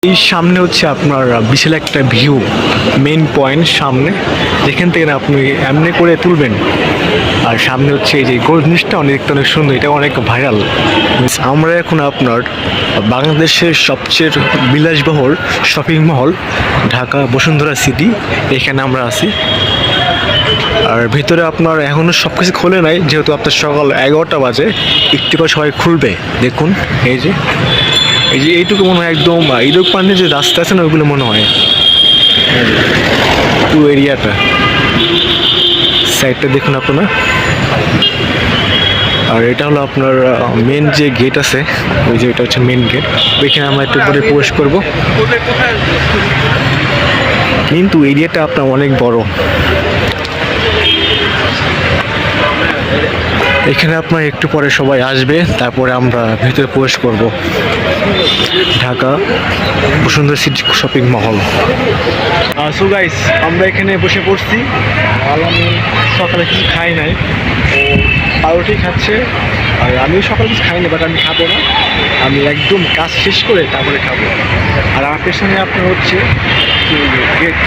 এই সামনে হচ্ছে আপনার বিশাল একটা ভিউ, মেইন পয়েন্ট সামনে, যেখান থেকে না আপনি এমনি করে তুলবেন। আর সামনে হচ্ছে এই যে গোল জিনিসটা দেখতে অনেক সুন্দর, এটা অনেক ভাইরাল। আমরা এখন আপনার বাংলাদেশের সবচেয়ে বিলাসবহুল shopping mall Dhaka Bashundhara city, এখানে আমরা আছি। আর ভিতরে আপনার এখনও সব কিছু খোলে নাই, যেহেতু আপনার সকাল 11টা বাজে, একটু পর সবাই খুলবে। দেখুন এই যে এইটুকু মনে হয় একদম ইউরোপ পান্ডে যে রাস্তা আছে না, ওইগুলো মনে হয় পুরো এরিয়াটা। সাইডটা দেখুন আপনারা। আর এটা হলো আপনার মেন যে গেট আছে, ওই যে এটা হচ্ছে মেন গেট, ওইখানে আমরা একটু পরে প্রবেশ করব। কিন্তু এরিয়াটা আপনার অনেক বড়। এখানে আপনার একটু পরে সবাই আসবে, তারপরে আমরা ভিতরে প্রবেশ করব ঢাকা বসুন্ধরা সিটি শপিং মহল। সো গাইস, আমরা এখানে বসে পড়ছি। আমি সকালে কিছু খাই নাই, ও পাউরুটি খাচ্ছে। আর আমিও সকালে কিছু খাইনি, বাট আমি খাবো না, আমি একদম কাজ শেষ করে তারপরে খাবো। আর আমার পেছনে আপনার হচ্ছে গেট,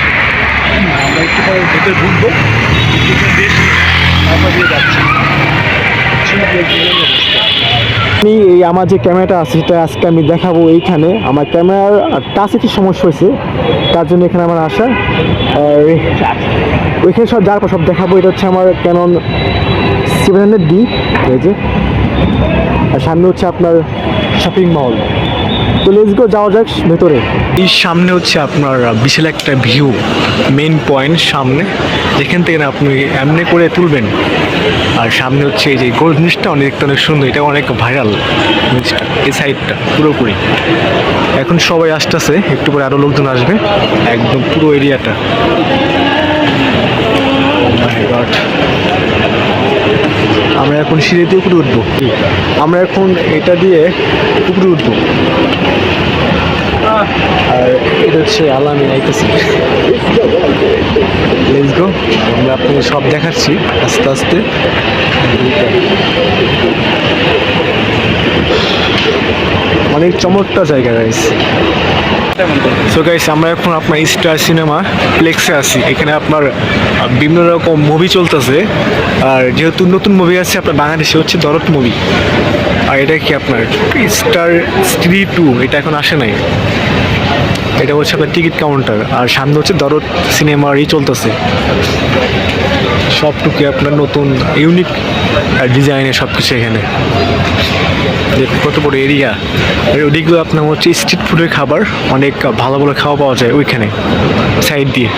আমরা একটু পরে ভেতরে ঢুকবো, বেশ তারপর দিয়ে যাচ্ছি। আমি এই আমার যে ক্যামেরাটা আছে সেটা আজকে আমি দেখাবো এইখানে। আমার ক্যামেরার টাচে কি সমস্যা হয়েছে, তার জন্য এখানে আমার আসা। আর ওইখানে সব যার পর সব দেখাবো। এটা হচ্ছে আমার ক্যানন 700D, এই যে। আর সামনে হচ্ছে আপনার শপিং মল। তো লেটস গো, যাওয়া যাক ভেতরে। এই সামনে হচ্ছে আপনার বিশাল একটা ভিউ, মেইন পয়েন্ট সামনে, যেখান থেকে না আপনি এমনি করে তুলবেন। আর সামনে হচ্ছে এই যে গোল জিনিসটা দেখতে অনেক সুন্দর, এটা অনেক ভাইরাল জিনিসটা, এই সাইডটা পুরোপুরি। এখন সবাই আসতেছে, একটু পরে আরও লোকজন আসবে, একদম পুরো এরিয়াটা। আমরা এখন সিঁড়ি দিয়ে উপরে উঠবো, আমরা এখন এটা দিয়ে উপরে উঠবো। আর এটা হচ্ছে আলামিন আইতেছি। লেটস গো, আমরা আপনাকে সব দেখাচ্ছি আস্তে আস্তে। অনেক চমৎকার জায়গা গাইস। সো গাইস, আমরা এখন আপনার স্টার সিনেমা প্লেক্সে আছি। এখানে আপনার বিভিন্ন রকম মুভি চলতেছে। আর যেহেতু নতুন মুভি আছে আপনার বাংলাদেশে, হচ্ছে দরদ মুভি। আর এটা কি আপনার স্টার স্ত্রী 2, এটা এখন আসে নাই। এটা হচ্ছে আপনার টিকিট কাউন্টার। আর সামনে হচ্ছে দরদ সিনেমারই চলতেছে। সবটুকু আপনার নতুন ইউনিক ডিজাইনের সব কিছু এখানে। দেখুন কত বড় এরিয়া। আর ওদিকগুলো আপনার হচ্ছে স্ট্রিট ফুডের খাবার, অনেক ভালো ভালো খাওয়া পাওয়া যায় ওইখানে সাইড দিয়ে।